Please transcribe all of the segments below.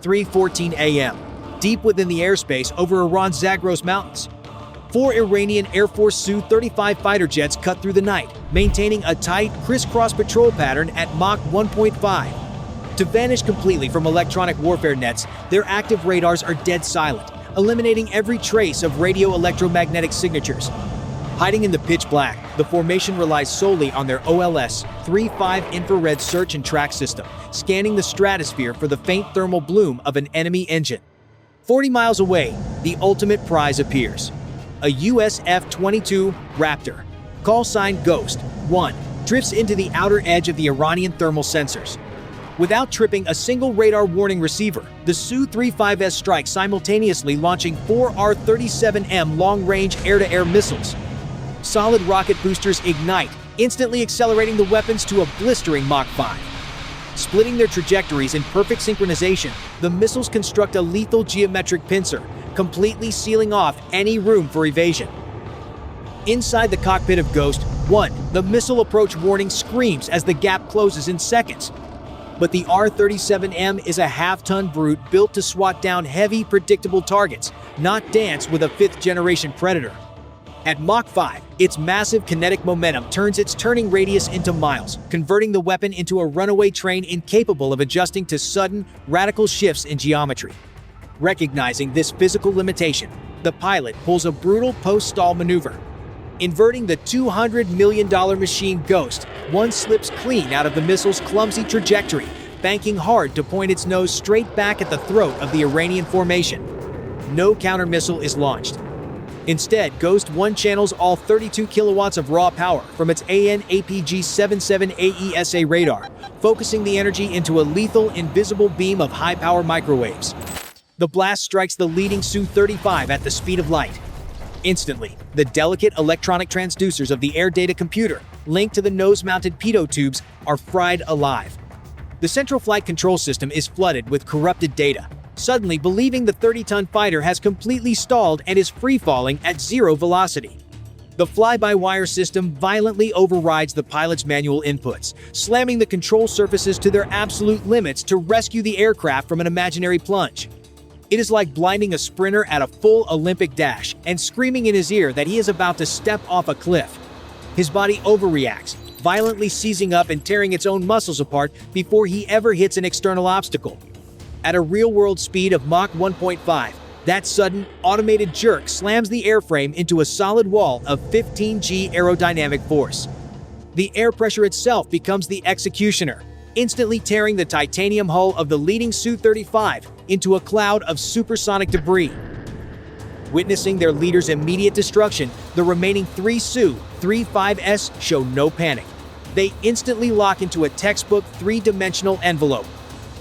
3:14 a.m., deep within the airspace over Iran's Zagros Mountains. 4 Iranian Air Force Su-35 fighter jets cut through the night, maintaining a tight, crisscross patrol pattern at Mach 1.5. To vanish completely from electronic warfare nets, their active radars are dead silent, eliminating every trace of radio-electromagnetic signatures. Hiding in the pitch black, the formation relies solely on their OLS-35 infrared search and track system, scanning the stratosphere for the faint thermal bloom of an enemy engine. 40 miles away, the ultimate prize appears. A US F-22 Raptor, call sign Ghost 1, drifts into the outer edge of the Iranian thermal sensors. Without tripping a single radar warning receiver, the Su-35S strikes simultaneously, launching 4 R-37M long-range air-to-air missiles. Solid rocket boosters ignite, instantly accelerating the weapons to a blistering Mach 5. Splitting their trajectories in perfect synchronization, the missiles construct a lethal geometric pincer, completely sealing off any room for evasion. Inside the cockpit of Ghost 1, the missile approach warning screams as the gap closes in seconds. But the R-37M is a half-ton brute built to swat down heavy, predictable targets, not dance with a fifth-generation Predator. At Mach 5, its massive kinetic momentum turns its turning radius into miles, converting the weapon into a runaway train incapable of adjusting to sudden, radical shifts in geometry. Recognizing this physical limitation, the pilot pulls a brutal post-stall maneuver. Inverting the $200 million machine Ghost, 1 slips clean out of the missile's clumsy trajectory, banking hard to point its nose straight back at the throat of the Iranian formation. No counter-missile is launched. Instead, Ghost 1 channels all 32 kilowatts of raw power from its AN/APG-77 AESA radar, focusing the energy into a lethal, invisible beam of high-power microwaves. The blast strikes the leading Su-35 at the speed of light. Instantly, the delicate electronic transducers of the air data computer, linked to the nose-mounted pitot tubes, are fried alive. The central flight control system is flooded with corrupted data, suddenly believing the 30-ton fighter has completely stalled and is free-falling at 0 velocity. The fly-by-wire system violently overrides the pilot's manual inputs, slamming the control surfaces to their absolute limits to rescue the aircraft from an imaginary plunge. It is like blinding a sprinter at a full Olympic dash and screaming in his ear that he is about to step off a cliff. His body overreacts, violently seizing up and tearing its own muscles apart before he ever hits an external obstacle. At a real-world speed of Mach 1.5, that sudden, automated jerk slams the airframe into a solid wall of 15 G aerodynamic force. The air pressure itself becomes the executioner, instantly tearing the titanium hull of the leading Su-35 into a cloud of supersonic debris. Witnessing their leader's immediate destruction, the remaining 3 Su-35S show no panic. They instantly lock into a textbook 3-dimensional envelope.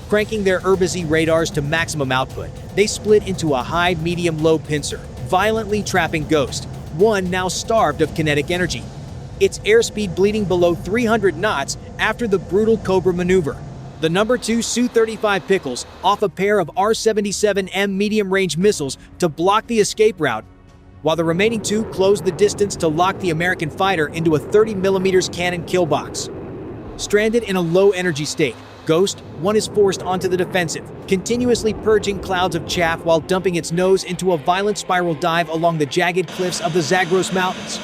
Cranking their Erbezi radars to maximum output, they split into a high, medium, low pincer, violently trapping Ghost 1, now starved of kinetic energy. Its airspeed bleeding below 300 knots after the brutal Cobra maneuver. The number 2 Su-35 pickles off a pair of R-77M medium-range missiles to block the escape route, while the remaining 2 close the distance to lock the American fighter into a 30mm cannon kill box. Stranded in a low-energy state, Ghost 1 is forced onto the defensive, continuously purging clouds of chaff while dumping its nose into a violent spiral dive along the jagged cliffs of the Zagros Mountains,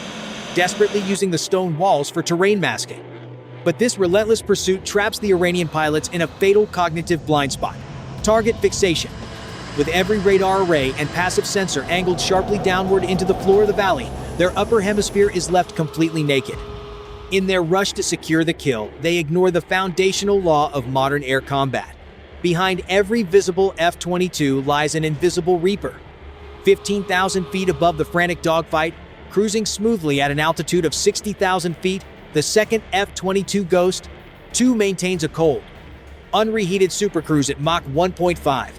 desperately using the stone walls for terrain masking. But this relentless pursuit traps the Iranian pilots in a fatal cognitive blind spot: target fixation. With every radar array and passive sensor angled sharply downward into the floor of the valley, their upper hemisphere is left completely naked. In their rush to secure the kill, they ignore the foundational law of modern air combat. Behind every visible F-22 lies an invisible Reaper. 15,000 feet above the frantic dogfight, cruising smoothly at an altitude of 60,000 feet, the second F-22 Ghost 2 maintains a cold, unreheated supercruise at Mach 1.5.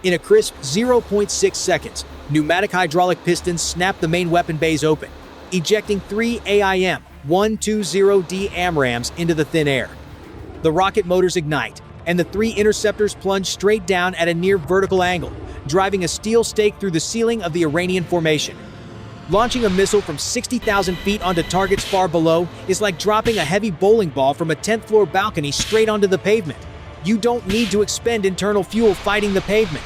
In a crisp 0.6 seconds, pneumatic hydraulic pistons snap the main weapon bays open, ejecting 3 AIM-120D AMRAAMs into the thin air. The rocket motors ignite, and the 3 interceptors plunge straight down at a near vertical angle, driving a steel stake through the ceiling of the Iranian formation. Launching a missile from 60,000 feet onto targets far below is like dropping a heavy bowling ball from a 10th floor balcony straight onto the pavement. You don't need to expend internal fuel fighting the pavement.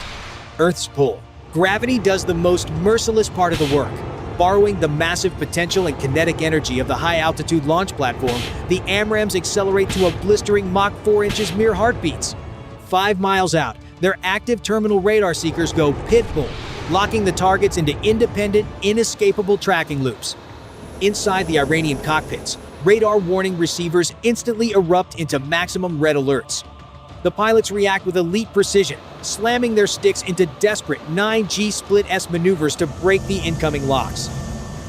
Earth's pull. Gravity does the most merciless part of the work. Borrowing the massive potential and kinetic energy of the high-altitude launch platform, the AMRAAMs accelerate to a blistering Mach 4 inches mere heartbeats. 5 miles out, their active terminal radar seekers go pitbull, locking the targets into independent, inescapable tracking loops. Inside the Iranian cockpits, radar warning receivers instantly erupt into maximum red alerts. The pilots react with elite precision, slamming their sticks into desperate 9G split-S maneuvers to break the incoming locks.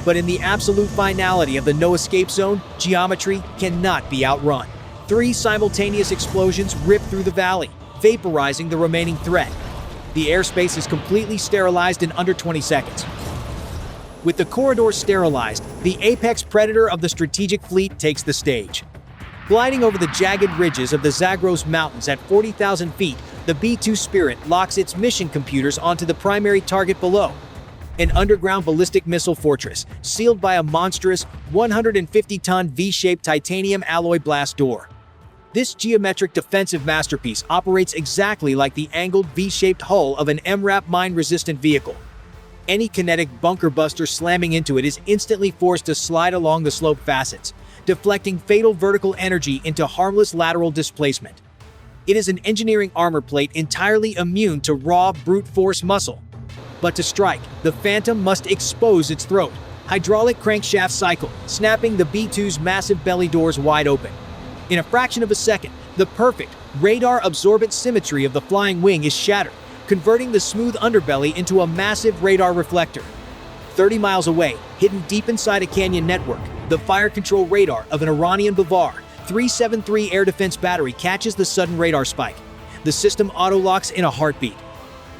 But in the absolute finality of the no-escape zone, geometry cannot be outrun. 3 simultaneous explosions rip through the valley, vaporizing the remaining threat. The airspace is completely sterilized in under 20 seconds. With the corridor sterilized, the apex predator of the strategic fleet takes the stage. Gliding over the jagged ridges of the Zagros Mountains at 40,000 feet, the B-2 Spirit locks its mission computers onto the primary target below. An underground ballistic missile fortress, sealed by a monstrous 150-ton V-shaped titanium alloy blast door. This geometric defensive masterpiece operates exactly like the angled V-shaped hull of an MRAP mine-resistant vehicle. Any kinetic bunker buster slamming into it is instantly forced to slide along the slope facets, deflecting fatal vertical energy into harmless lateral displacement. It is an engineering armor plate entirely immune to raw, brute force muscle. But to strike, the Phantom must expose its throat. Hydraulic crankshaft cycle, snapping the B-2's massive belly doors wide open. In a fraction of a second, the perfect, radar-absorbent symmetry of the flying wing is shattered, converting the smooth underbelly into a massive radar reflector. 30 miles away, hidden deep inside a canyon network, the fire control radar of an Iranian Bavar 373 air defense battery catches the sudden radar spike. The system auto-locks in a heartbeat.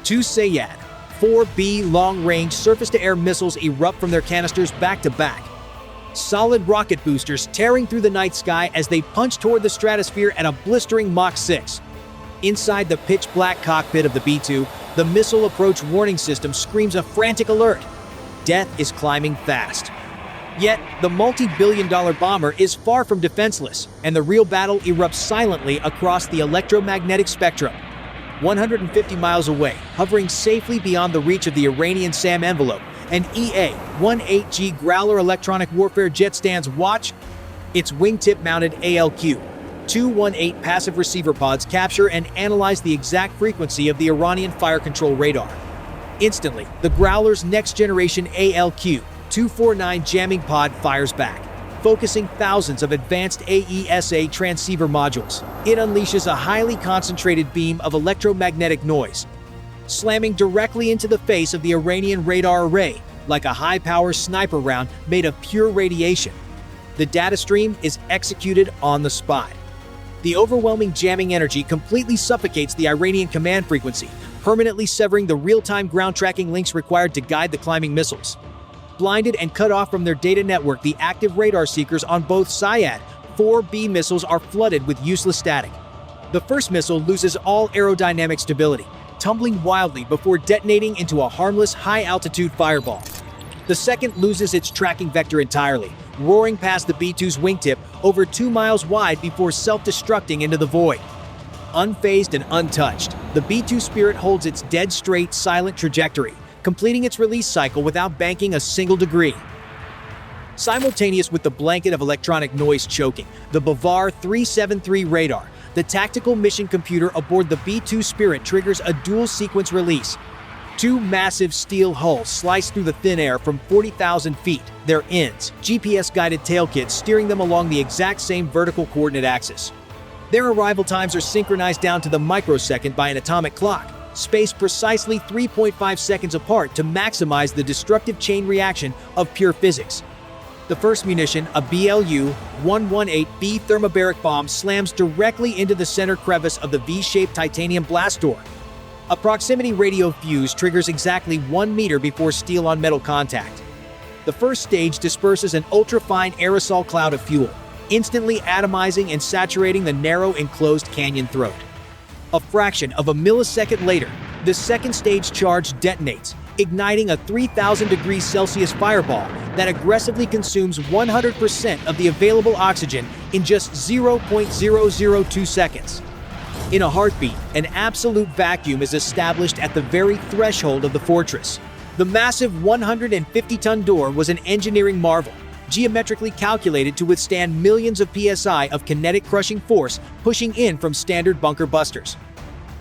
2 Sayad 4B long-range surface-to-air missiles erupt from their canisters back-to-back. Solid rocket boosters tearing through the night sky as they punch toward the stratosphere at a blistering Mach 6. Inside the pitch-black cockpit of the B-2, the missile approach warning system screams a frantic alert. Death is climbing fast. Yet, the multi-billion-dollar bomber is far from defenseless, and the real battle erupts silently across the electromagnetic spectrum. 150 miles away, hovering safely beyond the reach of the Iranian SAM envelope, an EA-18G Growler electronic warfare jet stands watch. Its wingtip-mounted ALQ 218 passive receiver pods capture and analyze the exact frequency of the Iranian fire control radar. Instantly, the Growler's next-generation ALQ 249 jamming pod fires back, focusing thousands of advanced AESA transceiver modules. It unleashes a highly concentrated beam of electromagnetic noise, slamming directly into the face of the Iranian radar array, like a high-power sniper round made of pure radiation. The data stream is executed on the spot. The overwhelming jamming energy completely suffocates the Iranian command frequency, permanently severing the real-time ground tracking links required to guide the climbing missiles. Blinded and cut off from their data network, the active radar seekers on both Sayad 4B missiles are flooded with useless static. The first missile loses all aerodynamic stability, tumbling wildly before detonating into a harmless high-altitude fireball. The second loses its tracking vector entirely, roaring past the B-2's wingtip over 2 miles wide before self-destructing into the void. Unfazed and untouched, the B-2 Spirit holds its dead-straight, silent trajectory, completing its release cycle without banking a single degree. Simultaneous with the blanket of electronic noise choking, the Bavar 373 radar, the tactical mission computer aboard the B-2 Spirit triggers a dual-sequence release. 2 massive steel hulls slice through the thin air from 40,000 feet, their ends, GPS-guided tail kits steering them along the exact same vertical coordinate axis. Their arrival times are synchronized down to the microsecond by an atomic clock, spaced precisely 3.5 seconds apart to maximize the destructive chain reaction of pure physics. The first munition, a BLU-118B thermobaric bomb, slams directly into the center crevice of the V-shaped titanium blast door. A proximity radio fuse triggers exactly 1 meter before steel-on-metal contact. The first stage disperses an ultra-fine aerosol cloud of fuel, instantly atomizing and saturating the narrow enclosed canyon throat. A fraction of a millisecond later, the second stage charge detonates, igniting a 3,000 degrees Celsius fireball that aggressively consumes 100% of the available oxygen in just 0.002 seconds. In a heartbeat, an absolute vacuum is established at the very threshold of the fortress. The massive 150-ton door was an engineering marvel, geometrically calculated to withstand millions of psi of kinetic crushing force pushing in from standard bunker busters.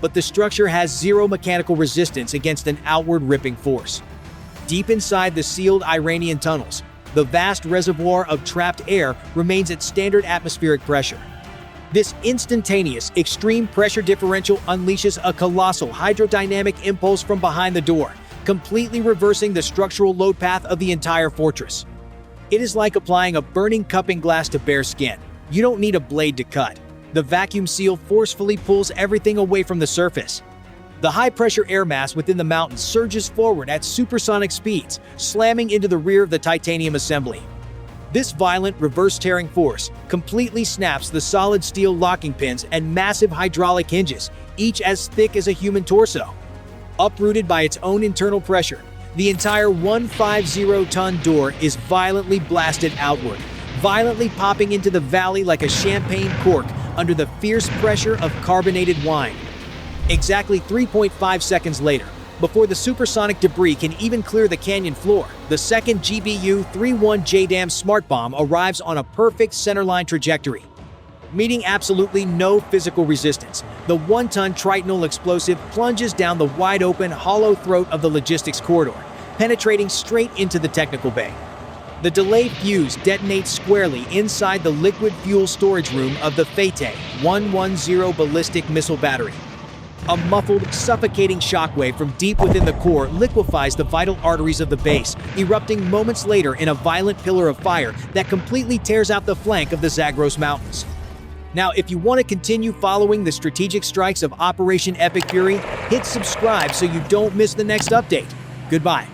But the structure has zero mechanical resistance against an outward ripping force. Deep inside the sealed Iranian tunnels, the vast reservoir of trapped air remains at standard atmospheric pressure. This instantaneous, extreme pressure differential unleashes a colossal hydrodynamic impulse from behind the door, completely reversing the structural load path of the entire fortress. It is like applying a burning cupping glass to bare skin. You don't need a blade to cut. The vacuum seal forcefully pulls everything away from the surface. The high-pressure air mass within the mountain surges forward at supersonic speeds, slamming into the rear of the titanium assembly. This violent, reverse-tearing force completely snaps the solid steel locking pins and massive hydraulic hinges, each as thick as a human torso. Uprooted by its own internal pressure, the entire 150-ton door is violently blasted outward, violently popping into the valley like a champagne cork under the fierce pressure of carbonated wine. Exactly 3.5 seconds later, before the supersonic debris can even clear the canyon floor, the second GBU-31 JDAM smart bomb arrives on a perfect centerline trajectory. Meeting absolutely no physical resistance, the 1-ton tritonal explosive plunges down the wide-open, hollow throat of the logistics corridor, penetrating straight into the technical bay. The delay fuse detonates squarely inside the liquid fuel storage room of the Fateh 110 ballistic missile battery. A muffled, suffocating shockwave from deep within the core liquefies the vital arteries of the base, erupting moments later in a violent pillar of fire that completely tears out the flank of the Zagros Mountains. Now, if you want to continue following the strategic strikes of Operation Epic Fury, hit subscribe so you don't miss the next update. Goodbye.